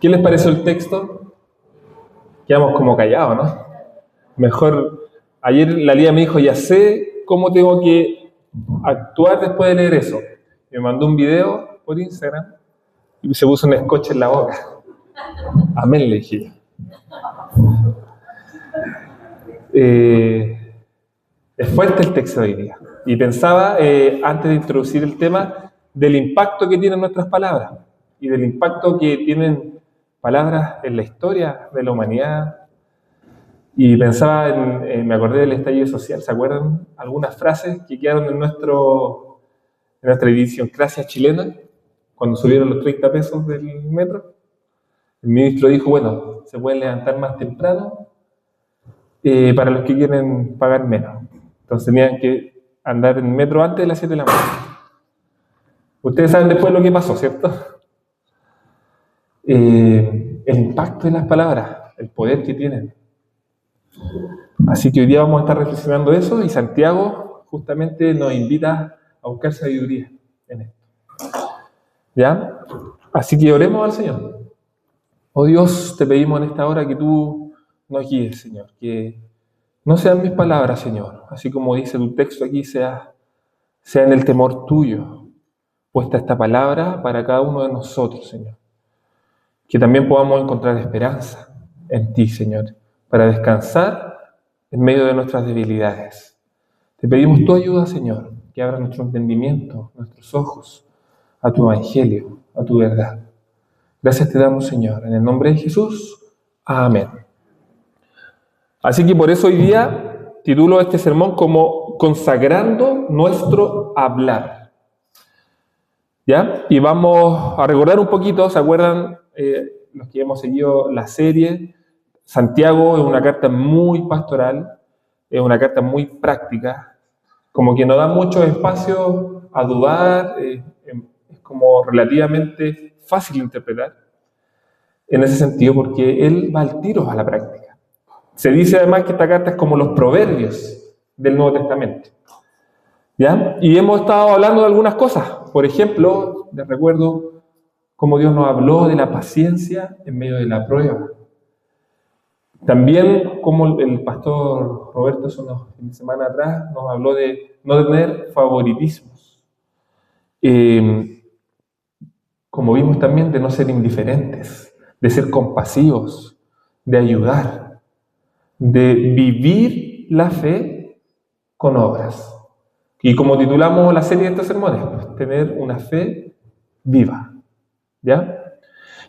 ¿Qué les pareció el texto? Quedamos como callados, ¿no? Mejor, ayer la Lía me dijo, ya sé cómo tengo que actuar después de leer eso. Me mandó un video por Instagram y se puso un scotch en la boca. Amén, le dije yo. Es fuerte el texto de hoy día. Y pensaba, antes de introducir el tema, del impacto que tienen nuestras palabras y del impacto que tienen palabras en la historia de la humanidad. Y pensaba, me acordé del estallido social. ¿Se acuerdan? Algunas frases que quedaron en nuestra idiosincrasia chilena, cuando subieron los 30 pesos del metro. El ministro dijo, bueno, se pueden levantar más temprano para los que quieren pagar menos. Entonces tenían que andar en el metro antes de las 7 de la mañana. Ustedes saben después lo que pasó, ¿cierto? El impacto de las palabras, el poder que tienen. Así que hoy día vamos a estar reflexionando eso y Santiago justamente nos invita a buscar sabiduría en esto. ¿Ya? Así que oremos al Señor. Oh Dios, te pedimos en esta hora que tú nos guíes, Señor, que no sean mis palabras, Señor, así como dice tu texto aquí, sea en el temor tuyo, puesta esta palabra para cada uno de nosotros, Señor. Que también podamos encontrar esperanza en ti, Señor, para descansar en medio de nuestras debilidades. Te pedimos tu ayuda, Señor, que abra nuestro entendimiento, nuestros ojos, a tu evangelio, a tu verdad. Gracias te damos, Señor, en el nombre de Jesús. Amén. Así que por eso hoy día titulo este sermón como Consagrando nuestro hablar. ¿Ya? Y vamos a recordar un poquito, ¿se acuerdan los que hemos seguido la serie? Santiago es una carta muy pastoral, es una carta muy práctica, como que no da mucho espacio a dudar, es como relativamente fácil de interpretar en ese sentido, porque él va al tiro a la práctica. Se dice además que esta carta es como los proverbios del Nuevo Testamento. ¿Ya? Y hemos estado hablando de algunas cosas. Por ejemplo, les recuerdo cómo Dios nos habló de la paciencia en medio de la prueba. También como el pastor Roberto hace unos fines de semana atrás nos habló de no tener favoritismos. Como vimos también, de no ser indiferentes, de ser compasivos, de ayudar, de vivir la fe con obras. Y como titulamos la serie de estos sermones, pues, tener una fe viva. ¿Ya?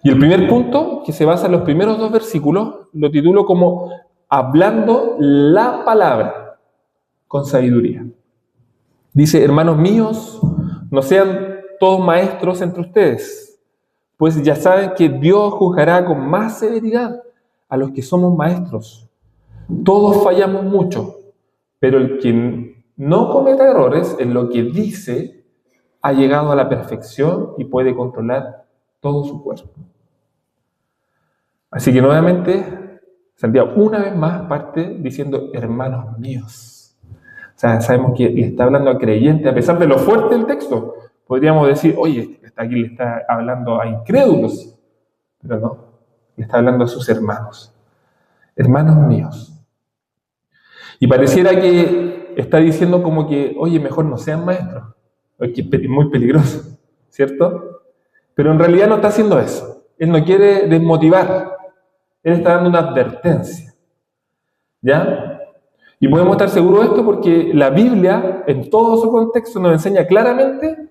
Y el primer punto, que se basa en los primeros 2 versículos, lo titulo como Hablando la palabra con sabiduría. Dice, hermanos míos, no sean todos maestros entre ustedes, pues ya saben que Dios juzgará con más severidad a los que somos maestros. Todos fallamos mucho, pero el que no cometa errores en lo que dice ha llegado a la perfección y puede controlar todo su cuerpo. Así que nuevamente, Santiago una vez más parte diciendo, hermanos míos. O sea, sabemos que le está hablando a creyentes, a pesar de lo fuerte del texto. Podríamos decir, oye, aquí le está hablando a incrédulos. Pero no, le está hablando a sus hermanos. Hermanos míos. Y pareciera que está diciendo como que, oye, mejor no sean maestros. Porque es muy peligroso, ¿cierto? Pero en realidad no está haciendo eso. Él no quiere desmotivar. Él está dando una advertencia. ¿Ya? Y podemos estar seguros de esto porque la Biblia, en todo su contexto, nos enseña claramente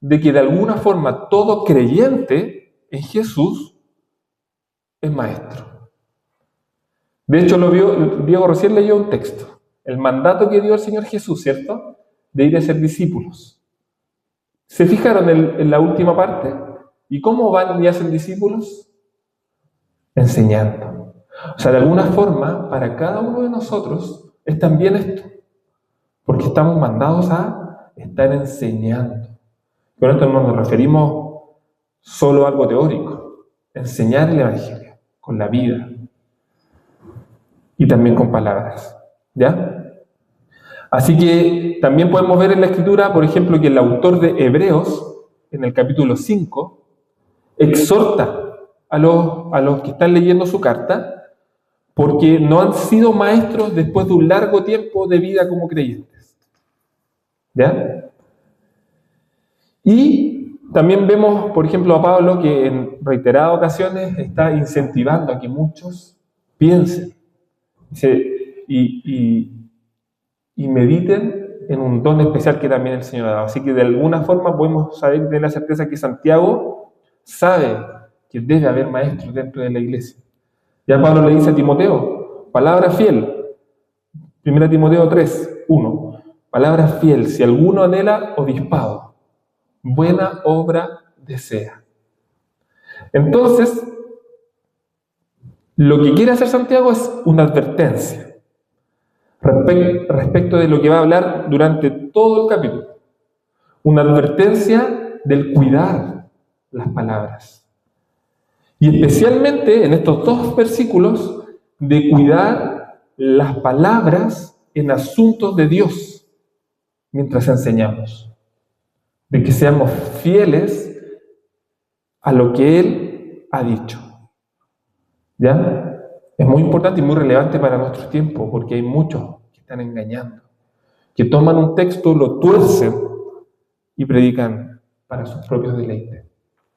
de que de alguna forma todo creyente en Jesús es maestro. De hecho, Diego recién leyó un texto. El mandato que dio el Señor Jesús, ¿cierto? De ir a ser discípulos. ¿Se fijaron en la última parte? ¿Y cómo van y hacen discípulos? Enseñando. O sea, de alguna forma, para cada uno de nosotros es también esto. Porque estamos mandados a estar enseñando. Con esto no nos referimos solo a algo teórico. Enseñar el Evangelio con la vida. Y también con palabras. ¿Ya? Así que también podemos ver en la Escritura, por ejemplo, que el autor de Hebreos, en el capítulo 5, exhorta a los que están leyendo su carta, porque no han sido maestros después de un largo tiempo de vida como creyentes. ¿Ya? Y también vemos, por ejemplo, a Pablo que en reiteradas ocasiones está incentivando a que muchos piensen y mediten en un don especial que también el Señor ha dado. Así que de alguna forma podemos saber, tener la certeza que Santiago sabe que debe haber maestros dentro de la iglesia. Ya Pablo le dice a Timoteo, palabra fiel, 1 Timoteo 3, 1, palabra fiel, si alguno anhela obispado, buena obra desea. Entonces, lo que quiere hacer Santiago es una advertencia respecto de lo que va a hablar durante todo el capítulo. Una advertencia del cuidar las palabras. Y especialmente en estos 2 versículos, de cuidar las palabras en asuntos de Dios mientras enseñamos. De que seamos fieles a lo que Él ha dicho. ¿Ya? Es muy importante y muy relevante para nuestro tiempo, porque hay muchos que están engañando, que toman un texto, lo tuercen y predican para sus propios deleites.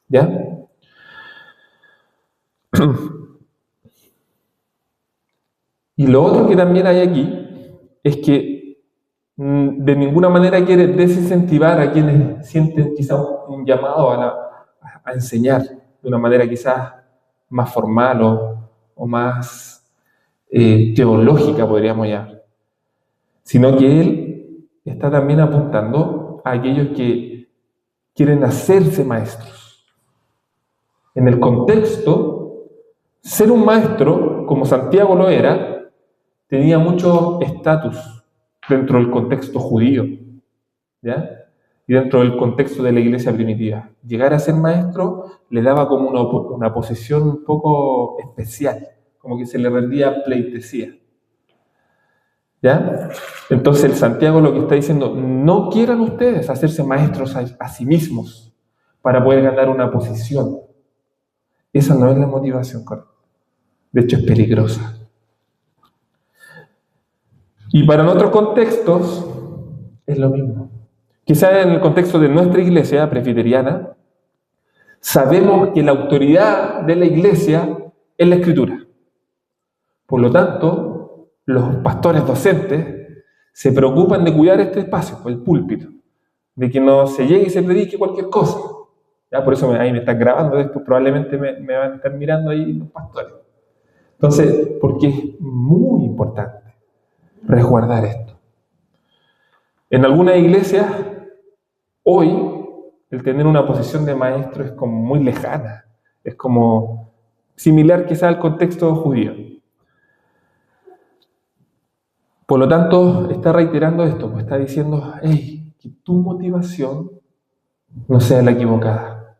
¿Ya? Y lo otro que también hay aquí es que de ninguna manera quiere desincentivar a quienes sienten quizás un llamado a enseñar de una manera quizás más formal o más teológica, podríamos llamar, sino que él está también apuntando a aquellos que quieren hacerse maestros. En el contexto, ser un maestro, como Santiago lo era, tenía mucho estatus dentro del contexto judío, ¿ya? Y dentro del contexto de la iglesia primitiva. Llegar a ser maestro le daba como una posición un poco especial, como que se le rendía pleitesía. ¿Ya? Entonces el Santiago lo que está diciendo, no quieran ustedes hacerse maestros a sí mismos para poder ganar una posición. Esa no es la motivación correcta. De hecho, es peligrosa. Y para nuestros contextos es lo mismo. Quizás en el contexto de nuestra iglesia presbiteriana, sabemos que la autoridad de la iglesia es la Escritura. Por lo tanto, los pastores docentes se preocupan de cuidar este espacio, el púlpito, de que no se llegue y se predique cualquier cosa. ¿Ya? Por eso ahí me están grabando, después probablemente me van a estar mirando ahí los pastores. Entonces, porque es muy importante resguardar esto. En algunas iglesias, hoy, el tener una posición de maestro es como muy lejana, es como similar quizá al contexto judío. Por lo tanto, está reiterando esto, pues está diciendo, hey, que tu motivación no sea la equivocada.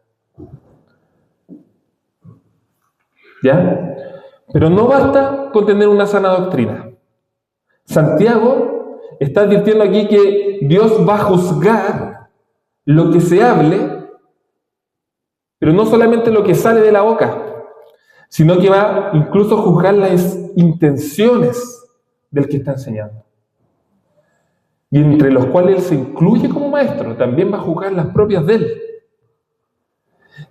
¿Ya? Pero no basta con tener una sana doctrina. Santiago está advirtiendo aquí que Dios va a juzgar lo que se hable, pero no solamente lo que sale de la boca, sino que va incluso a juzgar las intenciones del que está enseñando. Y entre los cuales él se incluye como maestro, también va a juzgar las propias de él.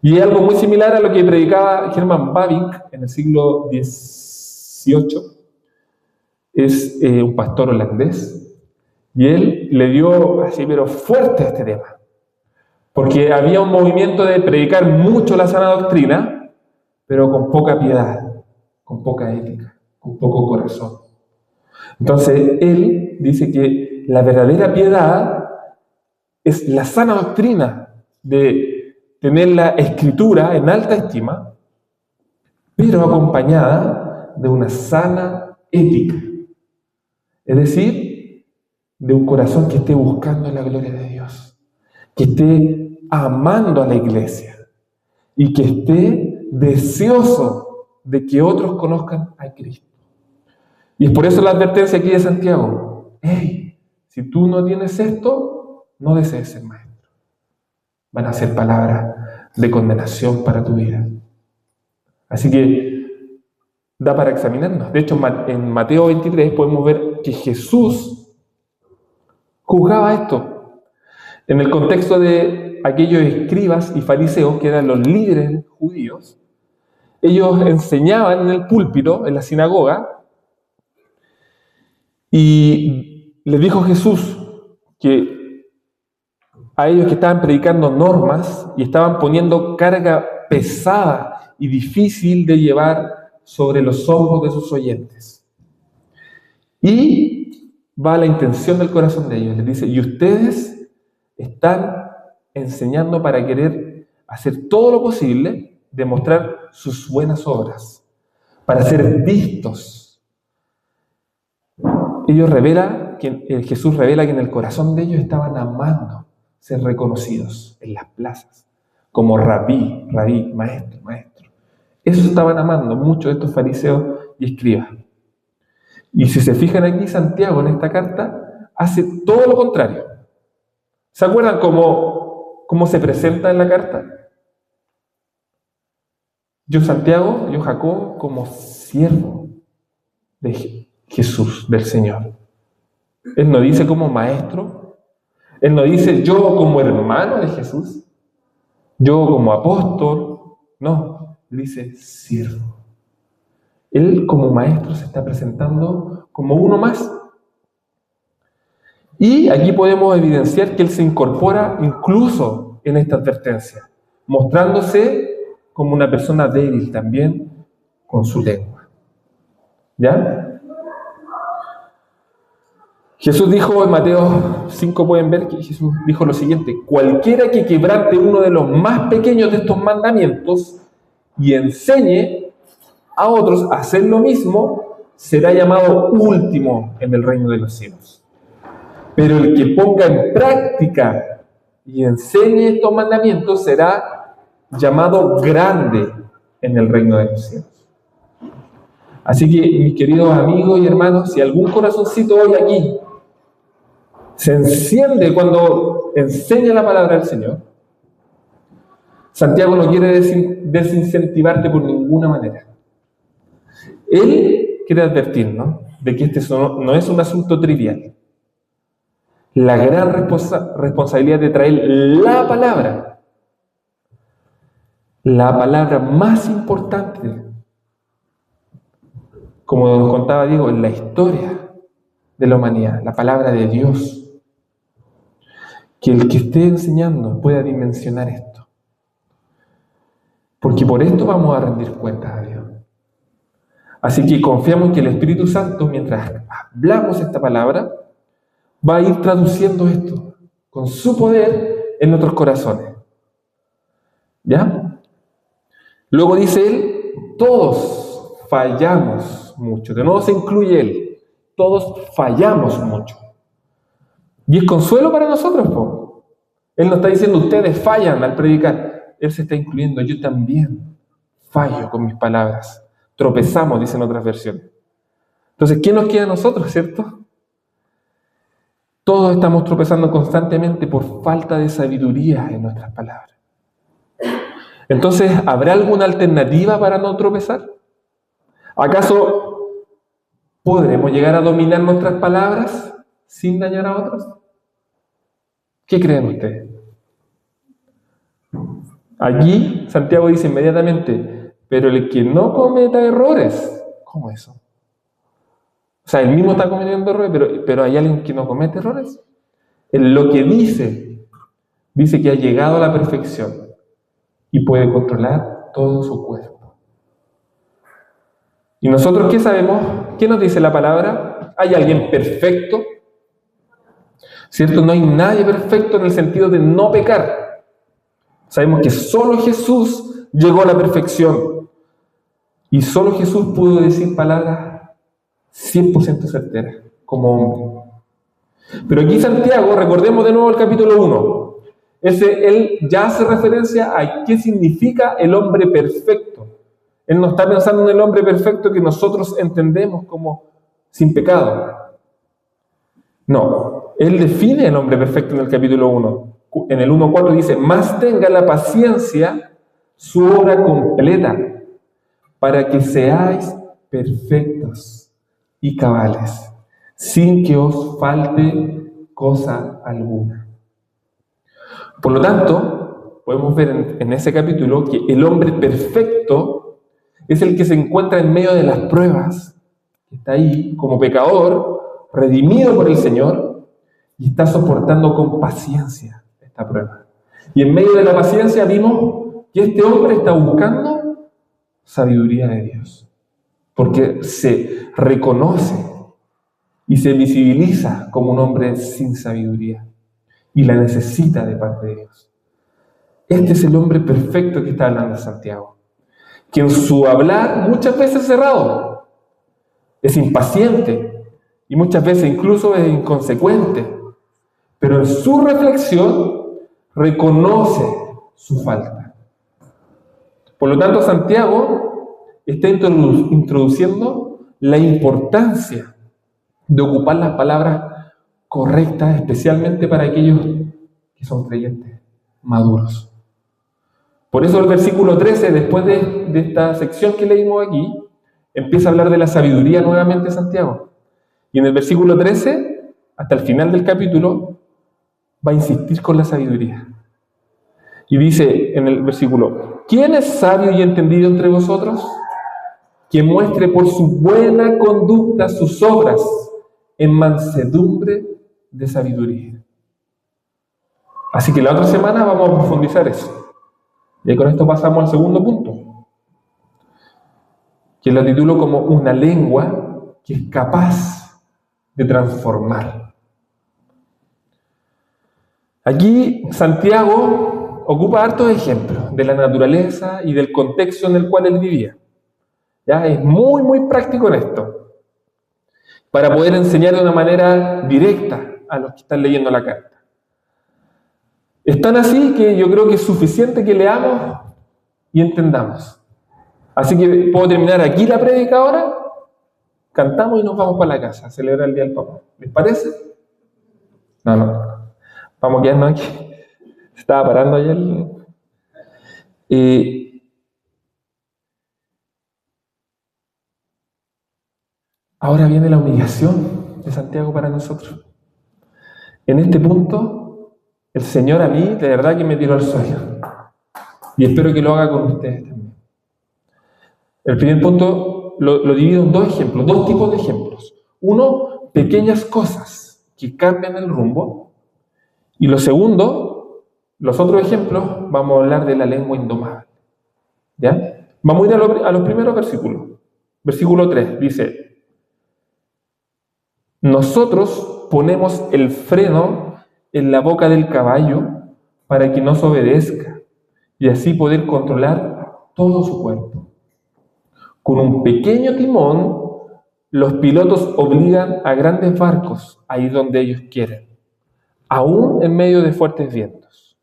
Y es algo muy similar a lo que predicaba Herman Bavinck en el siglo XVIII. Es un pastor holandés. Y él le dio así, pero fuerte a este tema. Porque había un movimiento de predicar mucho la sana doctrina, pero con poca piedad, con poca ética, con poco corazón. Entonces, él dice que la verdadera piedad es la sana doctrina de tener la Escritura en alta estima, pero acompañada de una sana ética. Es decir, de un corazón que esté buscando la gloria de Dios, que esté amando a la iglesia y que esté deseoso de que otros conozcan a Cristo. Y es por eso la advertencia aquí de Santiago. Hey, si tú no tienes esto, no desees ser maestro. Van a ser palabras de condenación para tu vida. Así que da para examinarnos. De hecho, en Mateo 23 podemos ver que Jesús juzgaba esto en el contexto de aquellos escribas y fariseos que eran los líderes judíos. Ellos enseñaban en el púlpito, en la sinagoga, y les dijo Jesús que a ellos que estaban predicando normas y estaban poniendo carga pesada y difícil de llevar sobre los hombros de sus oyentes. Y va a la intención del corazón de ellos. Les dice, y ustedes están enseñando para querer hacer todo lo posible, demostrar sus buenas obras, para ser vistos. Jesús revela que en el corazón de ellos estaban amando ser reconocidos en las plazas, como rabí, maestro. Eso estaban amando muchos de estos fariseos y escribas. Y si se fijan aquí, Santiago en esta carta hace todo lo contrario. ¿Se acuerdan cómo se presenta en la carta? Yo, Santiago, yo, Jacobo, como siervo de Jesús, del Señor. Él no dice como maestro, él no dice yo como hermano de Jesús, yo como apóstol, no, dice siervo. Él como maestro se está presentando como uno más. Y aquí podemos evidenciar que él se incorpora incluso en esta advertencia, mostrándose como una persona débil también con su lengua. ¿Ya? Jesús dijo en Mateo 5, pueden ver que Jesús dijo lo siguiente: cualquiera que quebrante uno de los más pequeños de estos mandamientos y enseñe a otros a hacer lo mismo, será llamado último en el reino de los cielos. Pero el que ponga en práctica y enseñe estos mandamientos será llamado grande en el reino de los cielos. Así que, mis queridos amigos y hermanos, si algún corazoncito hoy aquí se enciende cuando enseña la palabra del Señor, Santiago no quiere desincentivarte por ninguna manera. Él quiere advertirnos de que este no es un asunto trivial. La gran responsabilidad de traer la palabra más importante, como nos contaba Diego, en la historia de la humanidad, la palabra de Dios. Que el que esté enseñando pueda dimensionar esto. Porque por esto vamos a rendir cuentas a Dios. Así que confiamos que el Espíritu Santo, mientras hablamos esta palabra, va a ir traduciendo esto con su poder en nuestros corazones. ¿Ya? Luego dice él, todos fallamos mucho. De nuevo se incluye él. Todos fallamos mucho. Y es consuelo para nosotros, po. Él no está diciendo, ustedes fallan al predicar. Él se está incluyendo, yo también fallo con mis palabras. Tropezamos, dicen otras versiones. Entonces, ¿qué nos queda a nosotros, cierto? Todos estamos tropezando constantemente por falta de sabiduría en nuestras palabras. Entonces, ¿habrá alguna alternativa para no tropezar? ¿Acaso podremos llegar a dominar nuestras palabras sin dañar a otros? ¿Qué creen ustedes? Aquí Santiago dice inmediatamente, pero el que no cometa errores, ¿cómo eso? O sea, él mismo está cometiendo errores, pero ¿hay alguien que no comete errores? En lo que dice que ha llegado a la perfección y puede controlar todo su cuerpo. ¿Y nosotros qué sabemos? ¿Qué nos dice la palabra? ¿Hay alguien perfecto? ¿Cierto? No hay nadie perfecto en el sentido de no pecar. Sabemos que solo Jesús llegó a la perfección. Y solo Jesús pudo decir palabras 100% certeras, como hombre. Pero aquí Santiago, recordemos de nuevo el capítulo 1. Él ya hace referencia a qué significa el hombre perfecto. Él no está pensando en el hombre perfecto que nosotros entendemos como sin pecado. No. Él define el hombre perfecto en el capítulo 1. En el 1:4 dice, más tenga la paciencia su obra completa, para que seáis perfectos y cabales, sin que os falte cosa alguna. Por lo tanto, podemos ver en ese capítulo que el hombre perfecto es el que se encuentra en medio de las pruebas, que está ahí como pecador, redimido por el Señor, y está soportando con paciencia esta prueba. Y en medio de la paciencia vimos que este hombre está buscando sabiduría de Dios, porque se reconoce y se visibiliza como un hombre sin sabiduría y la necesita de parte de Dios. Este es el hombre perfecto que está hablando Santiago, que en su hablar muchas veces es cerrado, es impaciente y muchas veces incluso es inconsecuente, pero en su reflexión reconoce su falta. Por lo tanto, Santiago está introduciendo la importancia de ocupar las palabras correctas, especialmente para aquellos que son creyentes maduros. Por eso el versículo 13, después de esta sección que leímos aquí, empieza a hablar de la sabiduría nuevamente Santiago. Y en el versículo 13, hasta el final del capítulo, va a insistir con la sabiduría. Y dice en el versículo: ¿quién es sabio y entendido entre vosotros? Que muestre por su buena conducta sus obras en mansedumbre de sabiduría. Así que la otra semana vamos a profundizar eso. Y con esto pasamos al segundo punto, que lo titulo como una lengua que es capaz de transformar. Aquí Santiago ocupa hartos ejemplos de la naturaleza y del contexto en el cual él vivía. ¿Ya? Es muy práctico en esto, para poder enseñar de una manera directa a los que están leyendo la carta. Es tan así que yo creo que es suficiente que leamos y entendamos. Así que puedo terminar aquí la prédica ahora, cantamos y nos vamos para la casa a celebrar el Día del Papá. ¿Les parece? No. Vamos a quedarnos aquí. Se estaba parando ayer. Ahora viene la humillación de Santiago para nosotros. En este punto, el Señor a mí, de verdad que me tiró al suelo. Y espero que lo haga con ustedes también. El primer punto lo divido en dos ejemplos, dos tipos de ejemplos. Uno, pequeñas cosas que cambian el rumbo. Y lo segundo, los otros ejemplos, vamos a hablar de la lengua indomable. ¿Ya? Vamos a ir a los primeros versículos. Versículo 3 dice: nosotros ponemos el freno en la boca del caballo para que nos obedezca y así poder controlar todo su cuerpo. Con un pequeño timón, los pilotos obligan a grandes barcos a ir donde ellos quieren, aún en medio de fuertes vientos.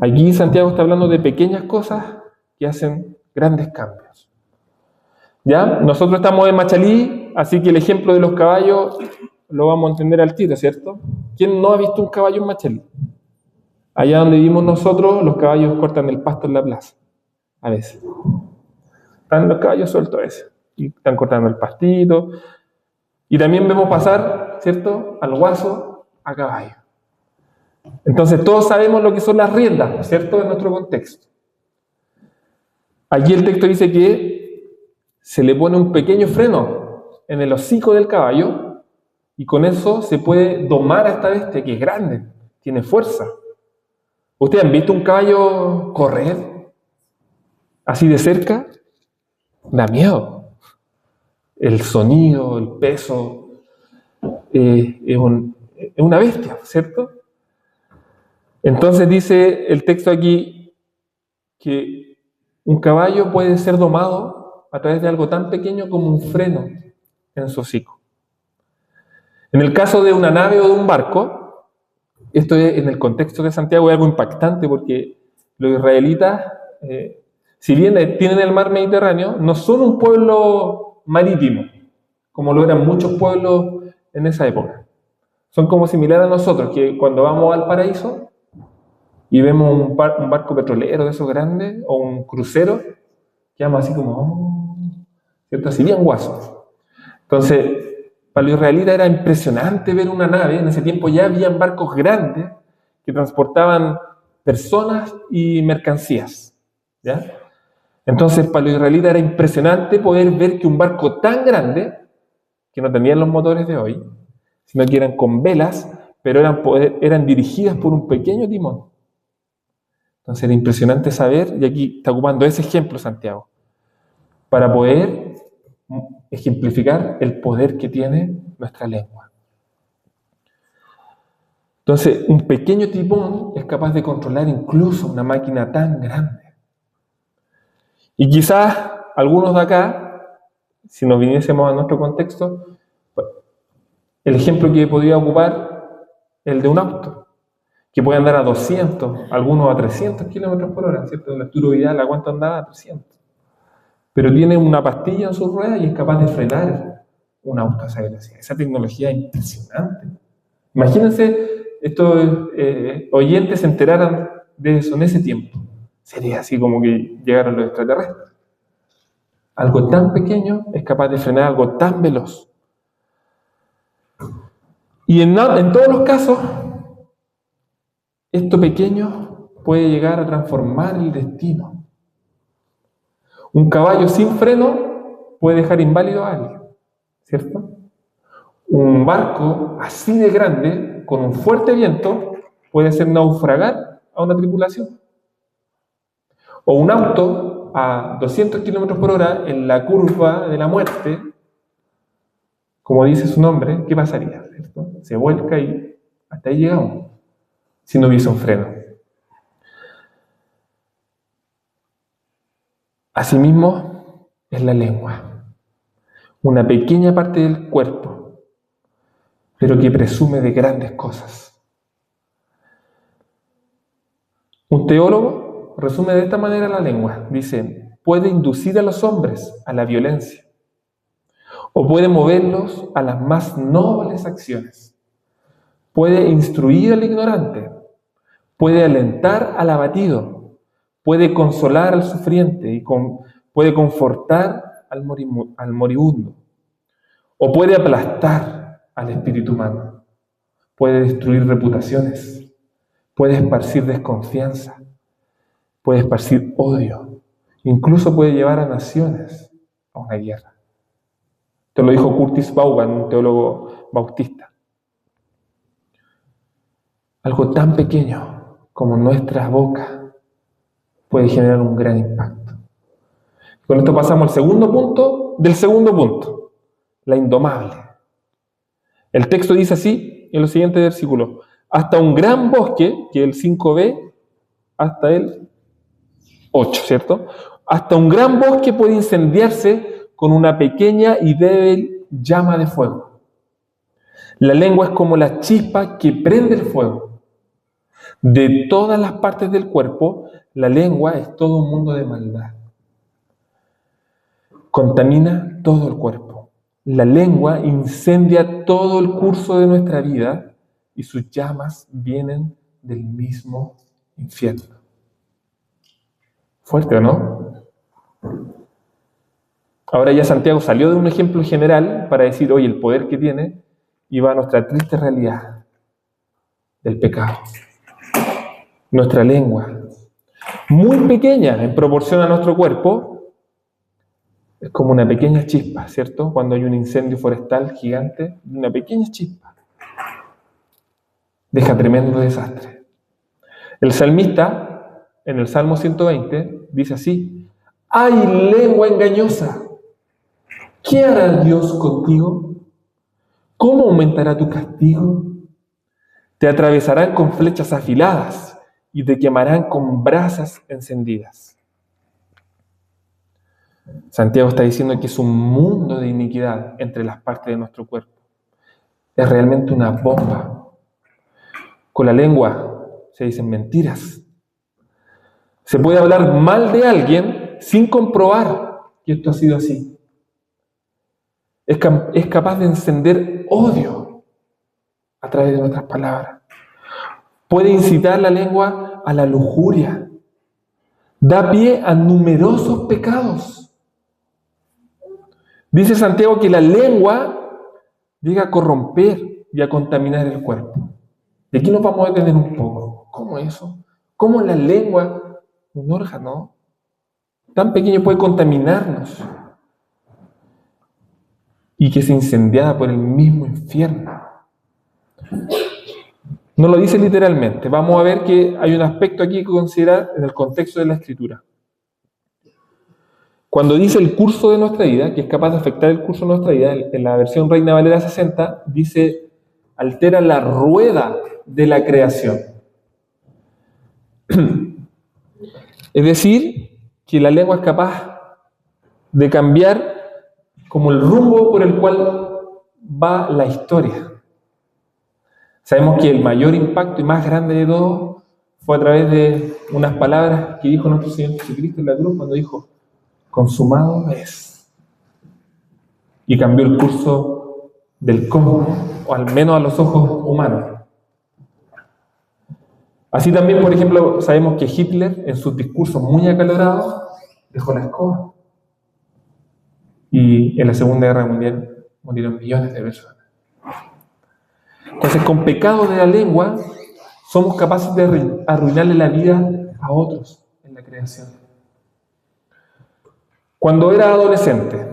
Aquí Santiago está hablando de pequeñas cosas que hacen grandes cambios. ¿Ya? Nosotros estamos en Machalí, así que el ejemplo de los caballos lo vamos a entender al tiro, ¿cierto? ¿Quién no ha visto un caballo en Machalí? Allá donde vivimos nosotros, los caballos cortan el pasto en la plaza, a veces. Están los caballos sueltos a veces, y están cortando el pastito. Y también vemos pasar, ¿cierto?, al guaso a caballo. Entonces todos sabemos lo que son las riendas, ¿cierto?, en nuestro contexto. Aquí el texto dice que se le pone un pequeño freno en el hocico del caballo y con eso se puede domar a esta bestia que es grande, tiene fuerza. ¿Ustedes han visto un caballo correr así de cerca? Da miedo. El sonido, el peso, es una bestia, ¿cierto? Entonces dice el texto aquí que un caballo puede ser domado a través de algo tan pequeño como un freno en su hocico. En el caso de una nave o de un barco, esto es, en el contexto de Santiago, es algo impactante porque los israelitas, si bien tienen el mar Mediterráneo, no son un pueblo marítimo, como lo eran muchos pueblos en esa época. Son como similares a nosotros, que cuando vamos al paraíso, y vemos un barco petrolero de esos grandes, o un crucero, quedamos así como, ¿cierto? Así bien guasos. Entonces, para los israelitas era impresionante ver una nave. En ese tiempo ya habían barcos grandes que transportaban personas y mercancías, ¿ya? Entonces, para los israelitas era impresionante poder ver que un barco tan grande, que no tenían los motores de hoy, sino que eran con velas, pero eran dirigidas por un pequeño timón. Entonces era impresionante saber, y aquí está ocupando ese ejemplo Santiago, para poder ejemplificar el poder que tiene nuestra lengua. Entonces, un pequeño timón es capaz de controlar incluso una máquina tan grande. Y quizás algunos de acá, si nos viniésemos a nuestro contexto, el ejemplo que podría ocupar el de un auto, que puede andar a 200, algunos a 300 kilómetros por hora, ¿cierto? El Arturo Vidal, ¿a cuánto andaba? A 300. Pero tiene una pastilla en su rueda y es capaz de frenar un auto a esa velocidad. Esa tecnología es impresionante. Imagínense, estos oyentes se enteraran de eso en ese tiempo. Sería así como que llegaron los extraterrestres. Algo tan pequeño es capaz de frenar algo tan veloz. Y en todos los casos, esto pequeño puede llegar a transformar el destino. Un caballo sin freno puede dejar inválido a alguien, ¿cierto? Un barco así de grande, con un fuerte viento, puede hacer naufragar a una tripulación. O un auto a 200 kilómetros por hora en la curva de la muerte, como dice su nombre, ¿qué pasaría? ¿Cierto? Se vuelca y hasta ahí llegamos, si no hubiese un freno. Asimismo, es la lengua, una pequeña parte del cuerpo, pero que presume de grandes cosas. Un teólogo resume de esta manera la lengua. Dice, puede inducir a los hombres a la violencia, o puede moverlos a las más nobles acciones. Puede instruir al ignorante, puede alentar al abatido, puede consolar al sufriente y puede confortar al moribundo, o puede aplastar al espíritu humano, puede destruir reputaciones, puede esparcir desconfianza, puede esparcir odio, incluso puede llevar a naciones a una guerra. Esto lo dijo Curtis Vaughan, un teólogo bautista. Algo tan pequeño como nuestra boca puede generar un gran impacto. Con esto pasamos al segundo punto del segundo punto, la indomable. El texto dice así en los siguientes versículos: hasta un gran bosque, que es el 5b, hasta el 8, ¿cierto? Hasta un gran bosque puede incendiarse con una pequeña y débil llama de fuego. La lengua es como la chispa que prende el fuego. De todas las partes del cuerpo, la lengua es todo un mundo de maldad. Contamina todo el cuerpo. La lengua incendia todo el curso de nuestra vida y sus llamas vienen del mismo infierno. Fuerte, ¿o no? Ahora ya Santiago salió de un ejemplo general para decir, oye, el poder que tiene, y va a nuestra triste realidad del pecado. Nuestra lengua, muy pequeña en proporción a nuestro cuerpo, es como una pequeña chispa, ¿cierto? Cuando hay un incendio forestal gigante, una pequeña chispa deja tremendo desastre. El salmista, en el Salmo 120, dice así: ¡ay, lengua engañosa! ¿Qué hará Dios contigo? ¿Cómo aumentará tu castigo? Te atravesarán con flechas afiladas y te quemarán con brasas encendidas. Santiago está diciendo que es un mundo de iniquidad entre las partes de nuestro cuerpo. Es realmente una bomba. Con la lengua se dicen mentiras. Se puede hablar mal de alguien sin comprobar que esto ha sido así. Es capaz de encender odio a través de nuestras palabras. Puede incitar la lengua a la lujuria, da pie a numerosos pecados. Dice Santiago que la lengua llega a corromper y a contaminar el cuerpo. Y aquí nos vamos a detener un poco. ¿Cómo eso? ¿Cómo la lengua, un órgano tan pequeño, puede contaminarnos? Y que es incendiada por el mismo infierno. No lo dice literalmente. Vamos a ver que hay un aspecto aquí que considerar en el contexto de la Escritura. Cuando dice el curso de nuestra vida, que es capaz de afectar el curso de nuestra vida, en la versión Reina Valera 60, dice, altera la rueda de la creación. Es decir, que la lengua es capaz de cambiar como el rumbo por el cual va la historia. Sabemos que el mayor impacto y más grande de todo fue a través de unas palabras que dijo nuestro Señor Jesucristo en la cruz cuando dijo, consumado es. Y cambió el curso del cosmos, o al menos a los ojos humanos. Así también, por ejemplo, sabemos que Hitler, en sus discursos muy acalorados, dejó la escoba. Y en la Segunda Guerra Mundial murieron millones de personas. Entonces, con pecado de la lengua, somos capaces de arruinarle la vida a otros en la creación. Cuando era adolescente,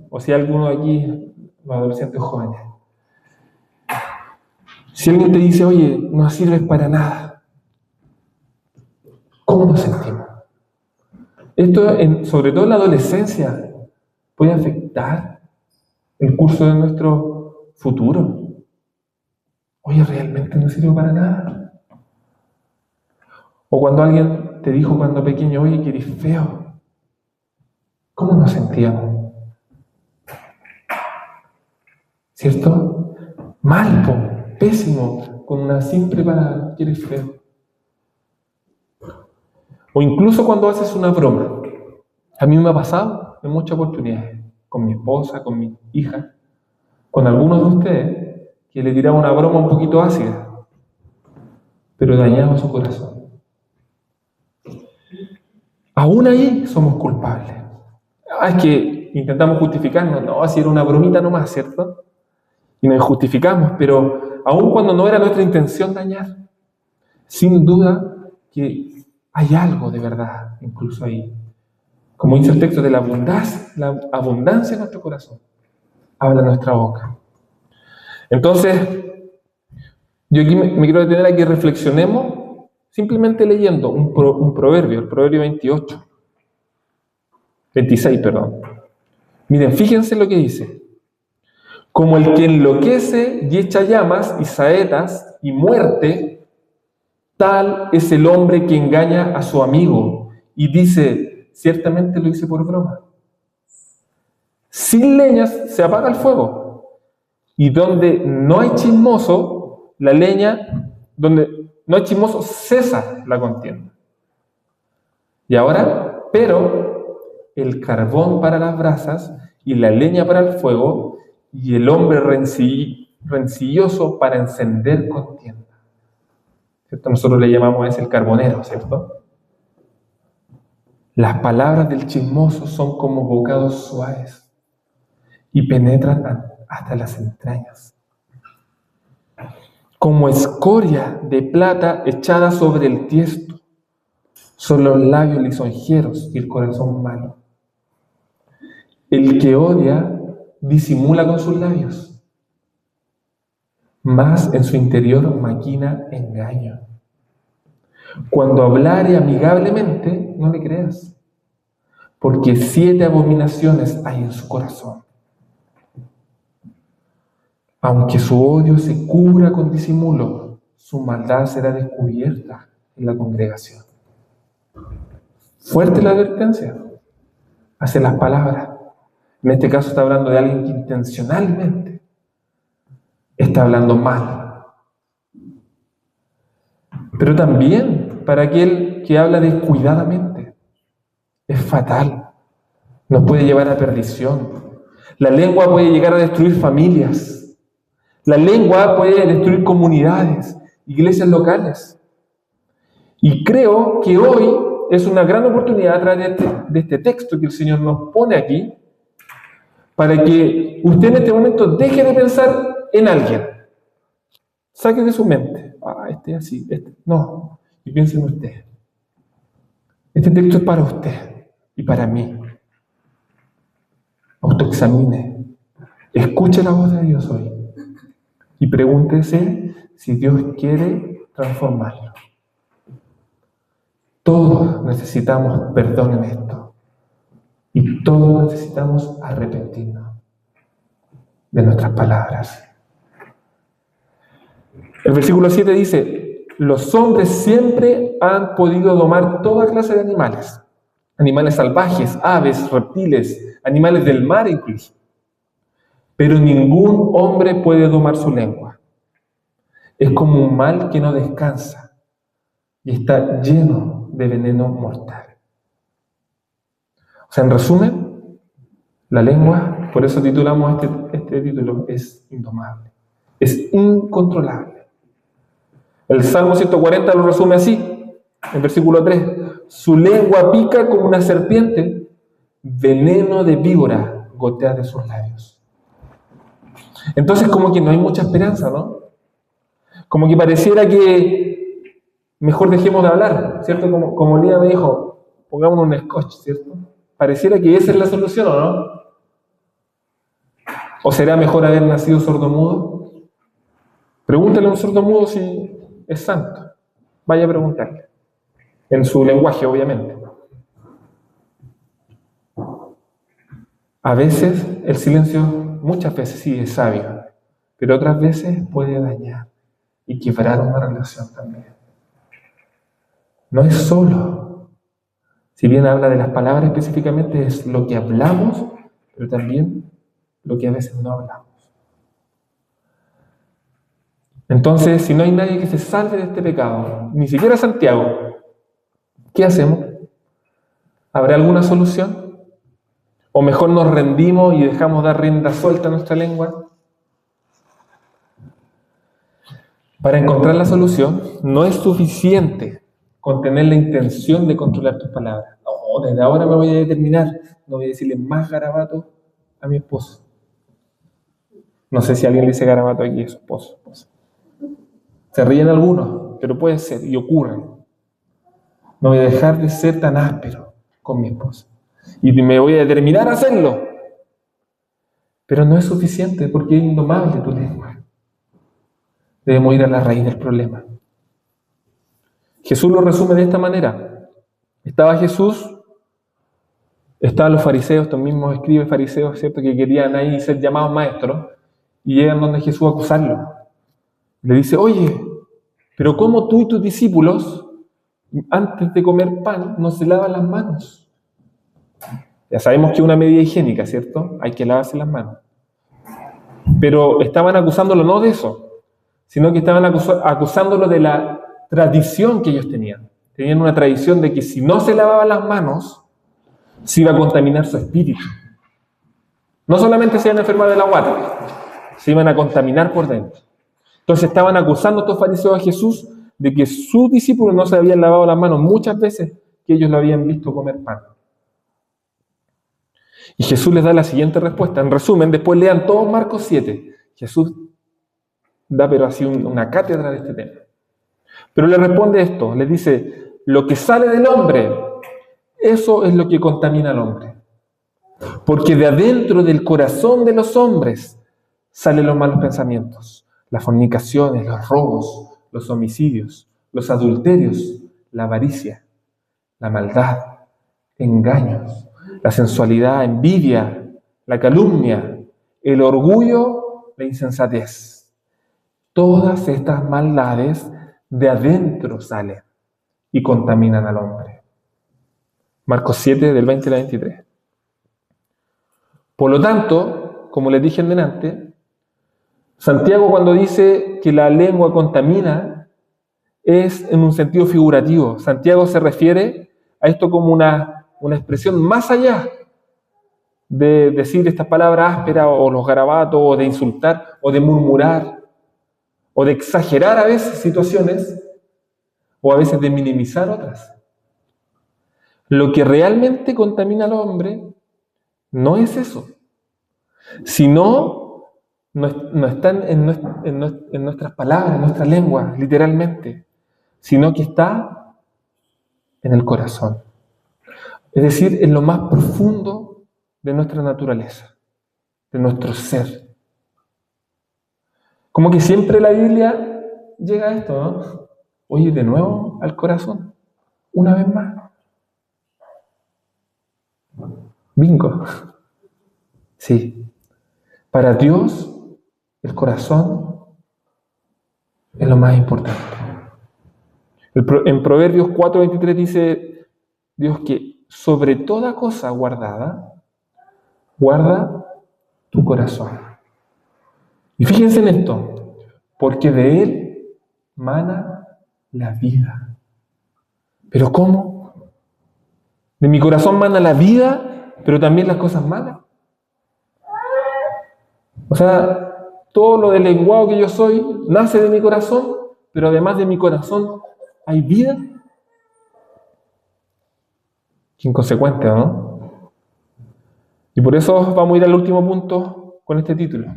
o si alguno de aquí, los adolescentes jóvenes, si alguien te dice, oye, no sirves para nada, ¿cómo nos sentimos? Esto, sobre todo en la adolescencia, puede afectar el curso de nuestro futuro. Oye, ¿realmente no sirve para nada? O cuando alguien te dijo cuando pequeño, oye, que eres feo, ¿cómo nos sentíamos? ¿Cierto? Mal, pésimo, con una simple palabra, que eres feo. O incluso cuando haces una broma. A mí me ha pasado en muchas oportunidades, con mi esposa, con mi hija, con algunos de ustedes, que le tiraba una broma un poquito ácida, pero dañaba su corazón. Aún ahí somos culpables. Es que intentamos justificarnos, no, si era una bromita nomás, ¿cierto? Y nos justificamos, pero aun cuando no era nuestra intención dañar, sin duda que hay algo de verdad incluso ahí. Como dice el texto, de la abundancia de nuestro corazón habla nuestra boca. Entonces, yo aquí me quiero detener a que reflexionemos simplemente leyendo un proverbio, el proverbio 26. Miren, fíjense lo que dice. Como el que enloquece y echa llamas y saetas y muerte, tal es el hombre que engaña a su amigo y dice, ciertamente lo hice por broma. Sin leñas se apaga el fuego. Y donde no hay chismoso, donde no hay chismoso, cesa la contienda. Y ahora, pero el carbón para las brasas y la leña para el fuego y el hombre rencilloso para encender contienda. ¿Cierto? Nosotros le llamamos a ese el carbonero, ¿cierto? Las palabras del chismoso son como bocados suaves y penetran hasta las entrañas. Como escoria de plata echada sobre el tiesto, son los labios lisonjeros y el corazón malo. El que odia disimula con sus labios, mas en su interior maquina engaño. Cuando hablare amigablemente, no le creas, porque 7 abominaciones hay en su corazón. Aunque su odio se cubra con disimulo, su maldad será descubierta en la congregación. Fuerte la advertencia hacia las palabras. En este caso está hablando de alguien que intencionalmente está hablando mal. Pero también para aquel que habla descuidadamente. Es fatal. Nos puede llevar a perdición. La lengua puede llegar a destruir familias. La lengua puede destruir comunidades, iglesias locales. Y creo que hoy es una gran oportunidad a través de este texto que el Señor nos pone aquí, para que usted en este momento deje de pensar en alguien. Saque de su mente, este así, no, y piense en usted. Este texto es para usted y para mí. Autoexamine, escuche la voz de Dios hoy y pregúntese si Dios quiere transformarlo. Todos necesitamos perdón en esto y todos necesitamos arrepentirnos de nuestras palabras. El versículo 7 dice: los hombres siempre han podido domar toda clase de animales, animales salvajes, aves, reptiles, animales del mar incluso. Pero ningún hombre puede domar su lengua. Es como un mal que no descansa y está lleno de veneno mortal. O sea, en resumen, la lengua, por eso titulamos este título, es indomable, es incontrolable. El Salmo 140 lo resume así, en versículo 3. Su lengua pica como una serpiente, veneno de víbora gotea de sus labios. Entonces, como que no hay mucha esperanza, ¿no? Como que pareciera que mejor dejemos de hablar, ¿cierto? Como Lía me dijo, pongámonos un scotch, ¿cierto? Pareciera que esa es la solución, ¿o no? ¿O será mejor haber nacido sordomudo? Pregúntale a un sordomudo si es santo. Vaya a preguntarle. En su lenguaje, obviamente. A veces el silencio, muchas veces sí es sabio, pero otras veces puede dañar y quebrar una relación también. No es solo, si bien habla de las palabras específicamente, es lo que hablamos, pero también lo que a veces no hablamos. Entonces, si no hay nadie que se salve de este pecado, ni siquiera Santiago, ¿qué hacemos? ¿Habrá alguna solución? ¿O mejor nos rendimos y dejamos dar rienda suelta a nuestra lengua? Para encontrar la solución, no es suficiente con tener la intención de controlar tus palabras. No, desde ahora me voy a determinar, no voy a decirle más garabato a mi esposo. No sé si alguien le dice garabato aquí a su esposo. Se ríen algunos, pero puede ser y ocurre. No voy a dejar de ser tan áspero con mi esposa. Y me voy a determinar a hacerlo. Pero no es suficiente porque es indomable tu lengua. Debemos ir a la raíz del problema. Jesús lo resume de esta manera. Estaba Jesús, estaban los fariseos, estos mismos escribas fariseos, ¿cierto?, que querían ahí ser llamados maestros, y llegan donde Jesús a acusarlo. Le dice: oye, pero ¿cómo tú y tus discípulos, antes de comer pan, no se lavan las manos? Ya sabemos que es una medida higiénica, ¿cierto? Hay que lavarse las manos. Pero estaban acusándolo no de eso, sino que estaban acusándolo de la tradición que ellos tenían. Tenían una tradición de que si no se lavaban las manos, se iba a contaminar su espíritu. No solamente se iban a enfermar de la guata, se iban a contaminar por dentro. Entonces estaban acusando a estos fariseos a Jesús de que sus discípulos no se habían lavado las manos muchas veces que ellos lo habían visto comer pan. Y Jesús les da la siguiente respuesta. En resumen, después lean todos Marcos 7. Jesús da pero así una cátedra de este tema. Pero le responde esto, le dice: lo que sale del hombre, eso es lo que contamina al hombre. Porque de adentro del corazón de los hombres salen los malos pensamientos, las fornicaciones, los robos, los homicidios, los adulterios, la avaricia, la maldad, engaños, la sensualidad, envidia, la calumnia, el orgullo, la insensatez. Todas estas maldades de adentro salen y contaminan al hombre. Marcos 7, del 20 al 23. Por lo tanto, como les dije en delante, Santiago, cuando dice que la lengua contamina, es en un sentido figurativo. Santiago se refiere a esto como una expresión más allá de decir estas palabras ásperas o los garabatos, o de insultar, o de murmurar, o de exagerar a veces situaciones. o a veces de minimizar otras. Lo que realmente contamina al hombre no es eso, sino no están en nuestras palabras, en nuestra lengua, literalmente, sino que está en el corazón. Es decir, en lo más profundo de nuestra naturaleza, de nuestro ser. Como que siempre la Biblia llega a esto, ¿no? Oye, de nuevo al corazón, una vez más. Bingo. Sí. Para Dios, el corazón es lo más importante. En Proverbios 4:23 dice Dios que sobre toda cosa guardada, guarda tu corazón. Y fíjense en esto, porque de él mana la vida. ¿Pero cómo? De mi corazón mana la vida, pero también las cosas malas. O sea, todo lo del lenguado que yo soy nace de mi corazón, pero además de mi corazón hay vida. Qué inconsecuente, ¿no? Y por eso vamos a ir al último punto con este título.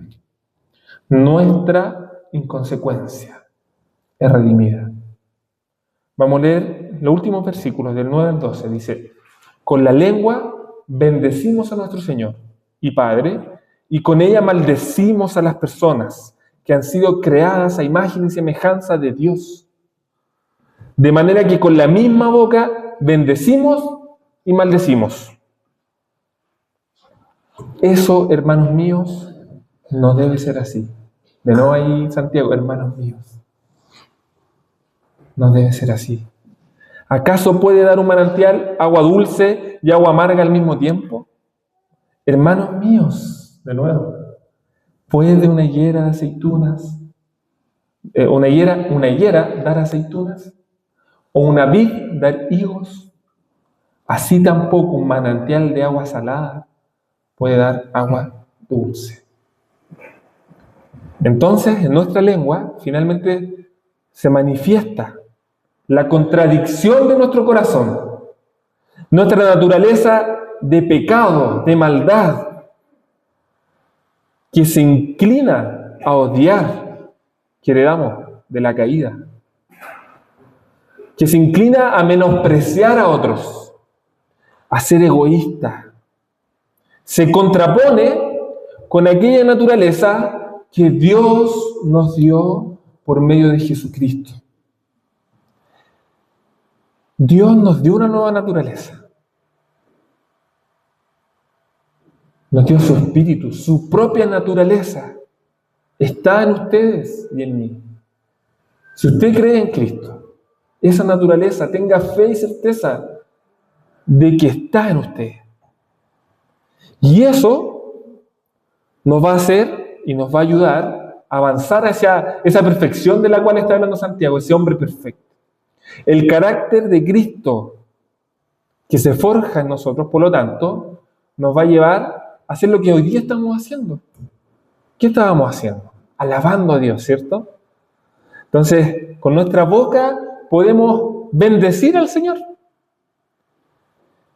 Nuestra inconsecuencia es redimida. Vamos a leer los últimos versículos del 9 al 12. Dice, con la lengua bendecimos a nuestro Señor y Padre, y con ella maldecimos a las personas que han sido creadas a imagen y semejanza de Dios. De manera que con la misma boca bendecimos y maldecimos. Eso, hermanos míos, no debe ser así. De nuevo ahí, Santiago, hermanos míos. No debe ser así. ¿Acaso puede dar un manantial agua dulce y agua amarga al mismo tiempo? Hermanos míos, de nuevo, ¿puede una higuera de aceitunas, una higuera dar aceitunas? ¿O una vid dar higos? Así tampoco un manantial de agua salada puede dar agua dulce. Entonces, en nuestra lengua, finalmente se manifiesta la contradicción de nuestro corazón, nuestra naturaleza de pecado, de maldad, que se inclina a odiar, que heredamos de la caída, que se inclina a menospreciar a otros, a ser egoísta. Se contrapone con aquella naturaleza que Dios nos dio por medio de Jesucristo. Dios nos dio una nueva naturaleza. Nos dio su espíritu, su propia naturaleza. Está en ustedes y en mí. Si usted cree en Cristo, esa naturaleza, tenga fe y certeza de que está en usted. Y eso nos va a hacer y nos va a ayudar a avanzar hacia esa perfección de la cual está hablando Santiago, ese hombre perfecto. El carácter de Cristo que se forja en nosotros, por lo tanto, nos va a llevar a hacer lo que hoy día estamos haciendo. ¿Qué estábamos haciendo? Alabando a Dios, ¿cierto? Entonces, con nuestra boca podemos bendecir al Señor.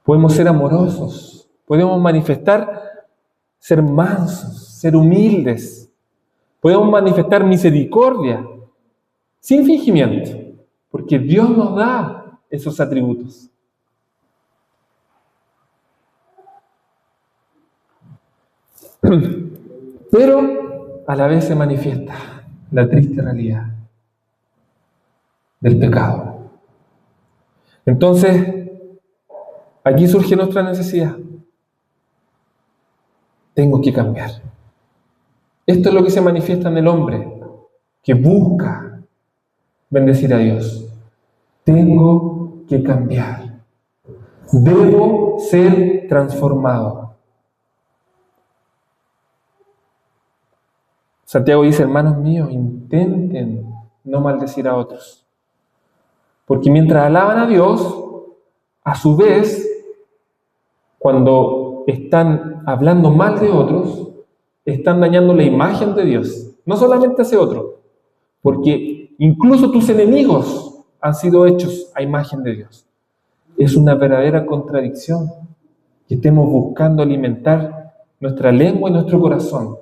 Podemos ser amorosos. Podemos manifestar ser mansos, ser humildes. Podemos manifestar misericordia sin fingimiento, porque Dios nos da esos atributos. Pero a la vez se manifiesta la triste realidad del pecado. Entonces, aquí surge nuestra necesidad. Tengo que cambiar. Esto es lo que se manifiesta en el hombre que busca bendecir a Dios. Tengo que cambiar. Debo ser transformado. Santiago dice, hermanos míos, intenten no maldecir a otros. Porque mientras alaban a Dios, a su vez, cuando están hablando mal de otros, están dañando la imagen de Dios. No solamente hacia otro, porque incluso tus enemigos han sido hechos a imagen de Dios. Es una verdadera contradicción que estemos buscando alimentar nuestra lengua y nuestro corazón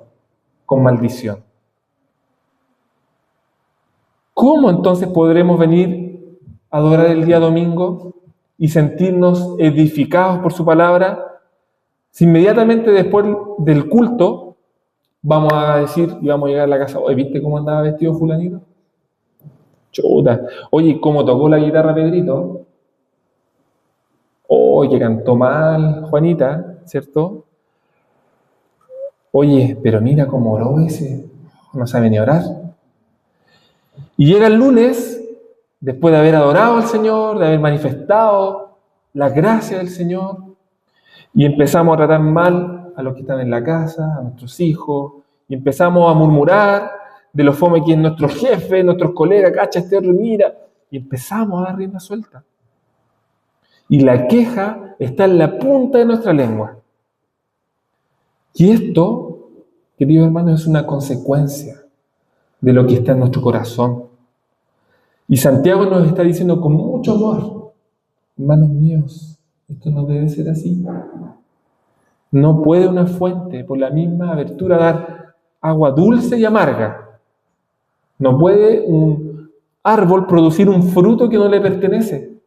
con maldición. ¿Cómo entonces podremos venir a adorar el día domingo y sentirnos edificados por su palabra si inmediatamente después del culto vamos a decir y vamos a llegar a la casa, oye, ¿viste cómo andaba vestido fulanito? Chuta. Oye, ¿cómo tocó la guitarra Pedrito? Oye, cantó mal Juanita, ¿cierto? Oye, pero mira cómo oró ese, no sabe ni orar. Y llega el lunes, después de haber adorado al Señor, de haber manifestado la gracia del Señor, y empezamos a tratar mal a los que están en la casa, a nuestros hijos, y empezamos a murmurar de lo fome que es nuestro jefe, nuestros colegas, cacha, este otro, mira, y empezamos a dar rienda suelta. Y la queja está en la punta de nuestra lengua. Y esto, queridos hermanos, es una consecuencia de lo que está en nuestro corazón. Y Santiago nos está diciendo con mucho amor, hermanos míos, esto no debe ser así. No puede una fuente por la misma abertura dar agua dulce y amarga. No puede un árbol producir un fruto que no le pertenece.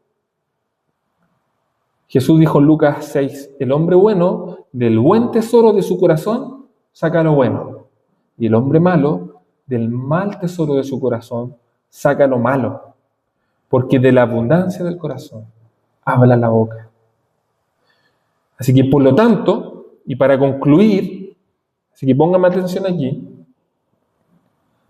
Jesús dijo en Lucas 6, el hombre bueno del buen tesoro de su corazón saca lo bueno, y el hombre malo del mal tesoro de su corazón saca lo malo, porque de la abundancia del corazón habla la boca. Así que por lo tanto, y para concluir, así que pónganme atención aquí,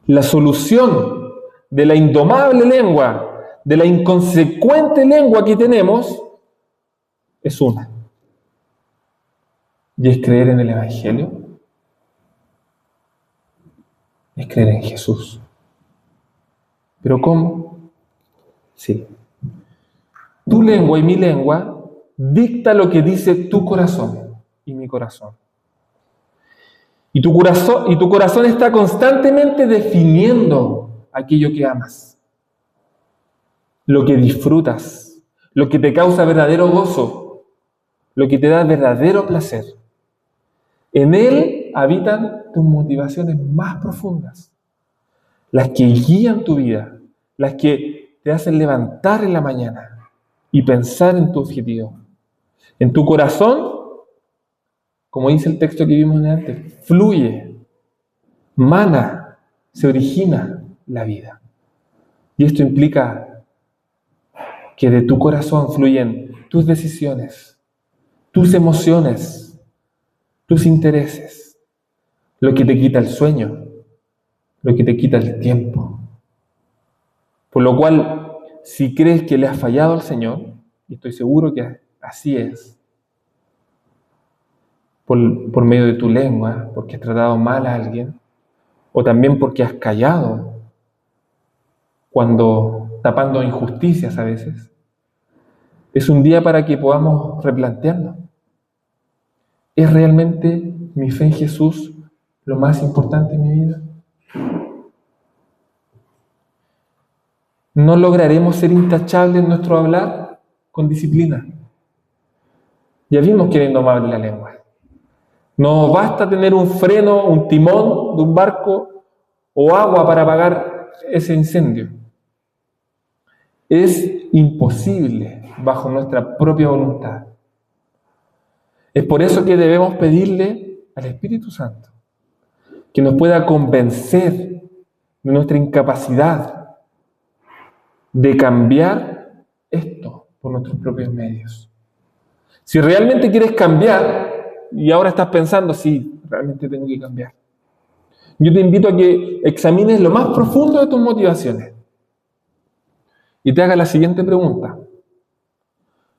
la solución de la indomable lengua, de la inconsecuente lengua que tenemos, es una. Y es creer en el Evangelio. Es creer en Jesús. ¿Pero cómo? Sí. Tu lengua y mi lengua dicta lo que dice tu corazón y mi corazón. Y tu corazón está constantemente definiendo aquello que amas, lo que disfrutas, lo que te causa verdadero gozo, lo que te da verdadero placer. En él habitan tus motivaciones más profundas, las que guían tu vida, las que te hacen levantar en la mañana y pensar en tu objetivo. En tu corazón, como dice el texto que vimos antes, fluye, mana, se origina la vida. Y esto implica que de tu corazón fluyen tus decisiones, tus emociones, tus intereses, lo que te quita el sueño, lo que te quita el tiempo. Por lo cual, si crees que le has fallado al Señor, y estoy seguro que así es, por medio de tu lengua, porque has tratado mal a alguien, o también porque has callado, cuando tapando injusticias a veces, es un día para que podamos replantearnos. ¿Es realmente mi fe en Jesús lo más importante en mi vida? No lograremos ser intachables en nuestro hablar con disciplina. Ya vimos que era indomable la lengua. No basta tener un freno, un timón de un barco o agua para apagar ese incendio. Es imposible bajo nuestra propia voluntad. Es por eso que debemos pedirle al Espíritu Santo que nos pueda convencer de nuestra incapacidad de cambiar esto por nuestros propios medios. Si realmente quieres cambiar y ahora estás pensando, sí, realmente tengo que cambiar, yo te invito a que examines lo más profundo de tus motivaciones y te hagas la siguiente pregunta: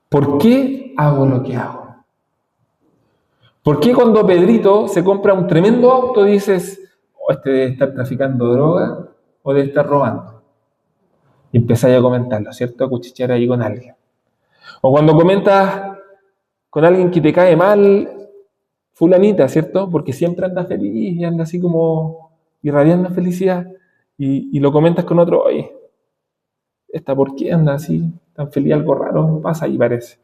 ¿por qué hago lo que hago? ¿Por qué cuando Pedrito se compra un tremendo auto dices, oh, este debe estar traficando droga o debe estar robando? Y empezáis a comentarlo, ¿cierto? A cuchichear ahí con alguien. O cuando comentas con alguien que te cae mal, fulanita, ¿cierto? Porque siempre anda feliz y anda así como irradiando felicidad. Y lo comentas con otro, oye, ¿Esta por qué anda así? Tan feliz, algo raro pasa ahí parece.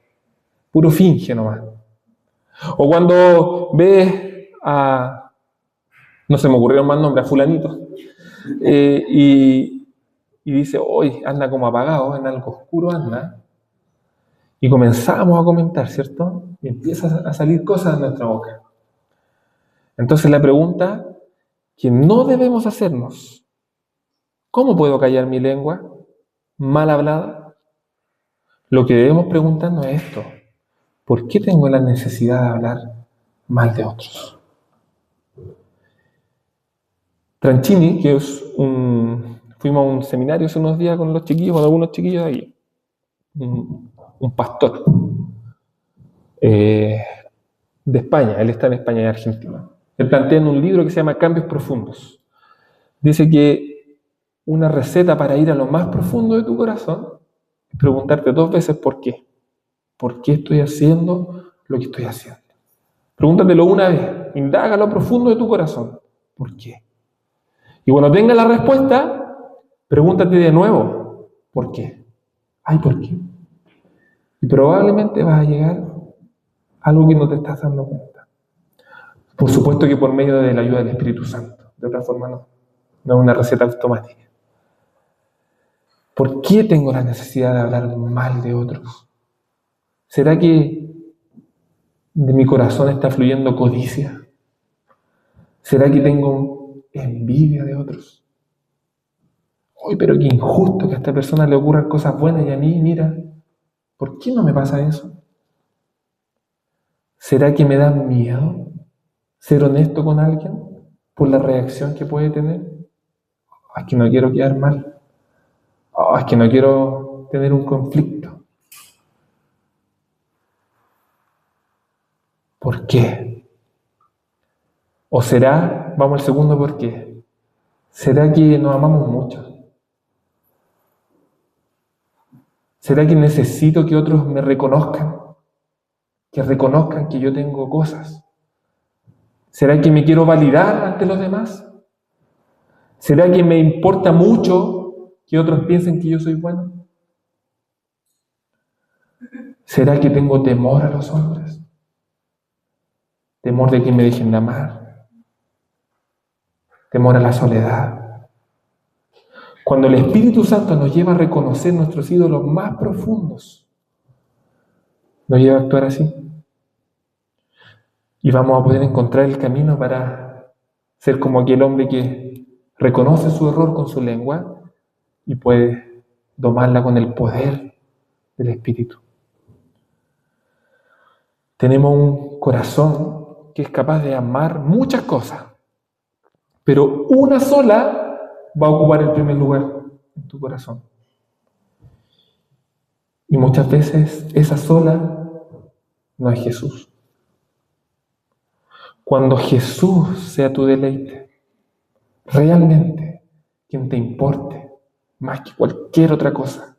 Puro finge nomás. O cuando ves a, no se me ocurrieron más nombres, a fulanito, y dice, hoy anda como apagado, en algo oscuro anda, y comenzamos a comentar, ¿cierto? Y empiezan a salir cosas de nuestra boca. Entonces la pregunta que no debemos hacernos, ¿cómo puedo callar mi lengua mal hablada? Lo que debemos preguntarnos es esto, ¿por qué tengo la necesidad de hablar mal de otros? Tranchini, que es fuimos a un seminario hace unos días con los chiquillos, con algunos chiquillos de ahí, un pastor de España, él está en España y Argentina. Él plantea en un libro que se llama Cambios Profundos. Dice que una receta para ir a lo más profundo de tu corazón es preguntarte 2 veces por qué. ¿Por qué estoy haciendo lo que estoy haciendo? Pregúntatelo una vez, indaga lo profundo de tu corazón. ¿Por qué? Y cuando tengas la respuesta, pregúntate de nuevo, ¿por qué? Ay, ¿por qué? Y probablemente vas a llegar a algo que no te estás dando cuenta. Por supuesto que por medio de la ayuda del Espíritu Santo. De otra forma no. No es una receta automática. ¿Por qué tengo la necesidad de hablar mal de otros? ¿Será que de mi corazón está fluyendo codicia? ¿Será que tengo envidia de otros? Uy, pero qué injusto que a esta persona le ocurran cosas buenas y a mí, mira, ¿por qué no me pasa eso? ¿Será que me da miedo ser honesto con alguien por la reacción que puede tener? Es que no quiero quedar mal. Es que no quiero tener un conflicto. ¿Por qué? ¿O será, vamos al segundo por qué, será que nos amamos mucho? ¿Será que necesito que otros me reconozcan? Que reconozcan que yo tengo cosas. ¿Será que me quiero validar ante los demás? ¿Será que me importa mucho que otros piensen que yo soy bueno? ¿Será que tengo temor a los hombres? Temor de que me dejen de amar. Temor a la soledad. Cuando el Espíritu Santo nos lleva a reconocer nuestros ídolos más profundos, nos lleva a actuar así. Y vamos a poder encontrar el camino para ser como aquel hombre que reconoce su error con su lengua y puede domarla con el poder del Espíritu. Tenemos un corazón que es capaz de amar muchas cosas, pero una sola va a ocupar el primer lugar en tu corazón. Y muchas veces esa sola no es Jesús. Cuando Jesús sea tu deleite, realmente quien te importe más que cualquier otra cosa.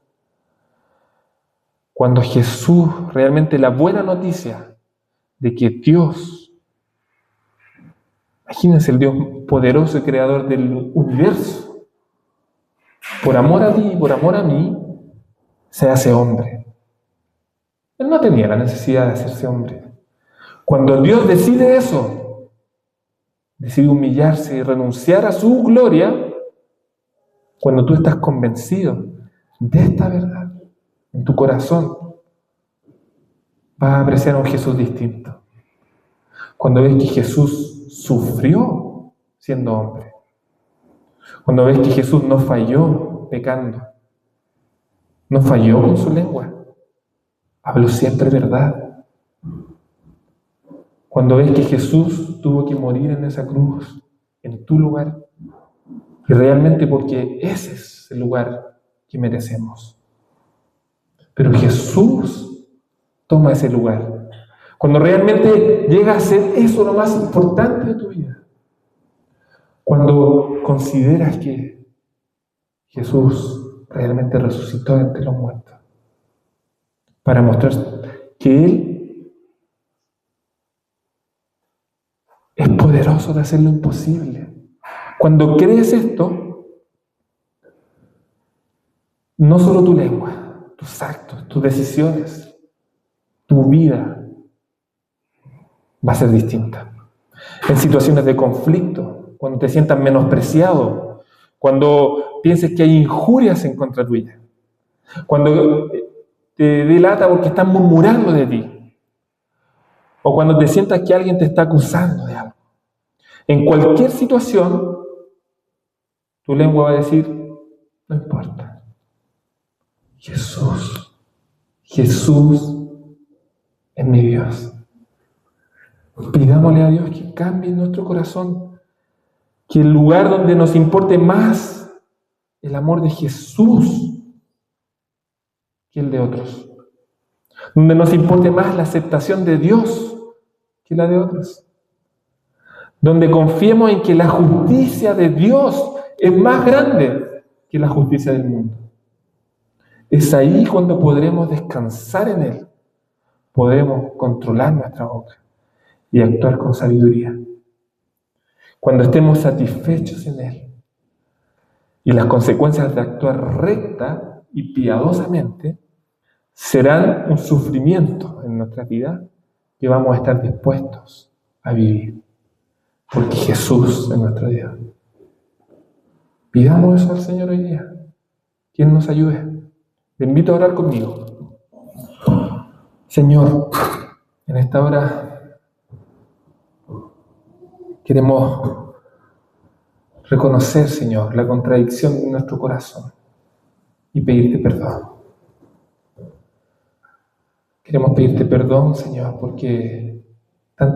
Cuando Jesús, realmente la buena noticia de que Dios, imagínense el Dios poderoso y creador del universo, por amor a ti y por amor a mí, se hace hombre. Él no tenía la necesidad de hacerse hombre. Cuando Dios decide eso, decide humillarse y renunciar a su gloria, cuando tú estás convencido de esta verdad en tu corazón, vas a apreciar a un Jesús distinto. Cuando ves que Jesús sufrió siendo hombre, cuando ves que Jesús no falló pecando, no falló con su lengua, habló siempre verdad. Cuando ves que Jesús tuvo que morir en esa cruz, en tu lugar, y realmente porque ese es el lugar que merecemos. Pero Jesús toma ese lugar. Cuando realmente llega a ser eso lo más importante de tu vida. Cuando consideras que Jesús realmente resucitó entre los muertos. Para mostrar que Él es poderoso de hacer lo imposible. Cuando crees esto, no solo tu lengua, tus actos, tus decisiones, tu vida va a ser distinta. En situaciones de conflicto, cuando te sientas menospreciado, cuando pienses que hay injurias en contra tuya, cuando te delata porque están murmurando de ti, o cuando te sientas que alguien te está acusando de algo. En cualquier situación, tu lengua va a decir, no importa. Jesús es mi Dios. Pidámosle a Dios que cambie nuestro corazón, que el lugar donde nos importe más el amor de Jesús que el de otros, donde nos importe más la aceptación de Dios que la de otros, donde confiemos en que la justicia de Dios es más grande que la justicia del mundo. Es ahí cuando podremos descansar en Él, podremos controlar nuestra boca y actuar con sabiduría. Cuando estemos satisfechos en Él y las consecuencias de actuar recta y piadosamente serán un sufrimiento en nuestra vida que vamos a estar dispuestos a vivir, porque Jesús es nuestro Dios. Pidamos eso al Señor hoy día, que Él nos ayude. Te invito a orar conmigo. Señor, en esta hora queremos reconocer, Señor, la contradicción de nuestro corazón y pedirte perdón. Queremos pedirte perdón, Señor, porque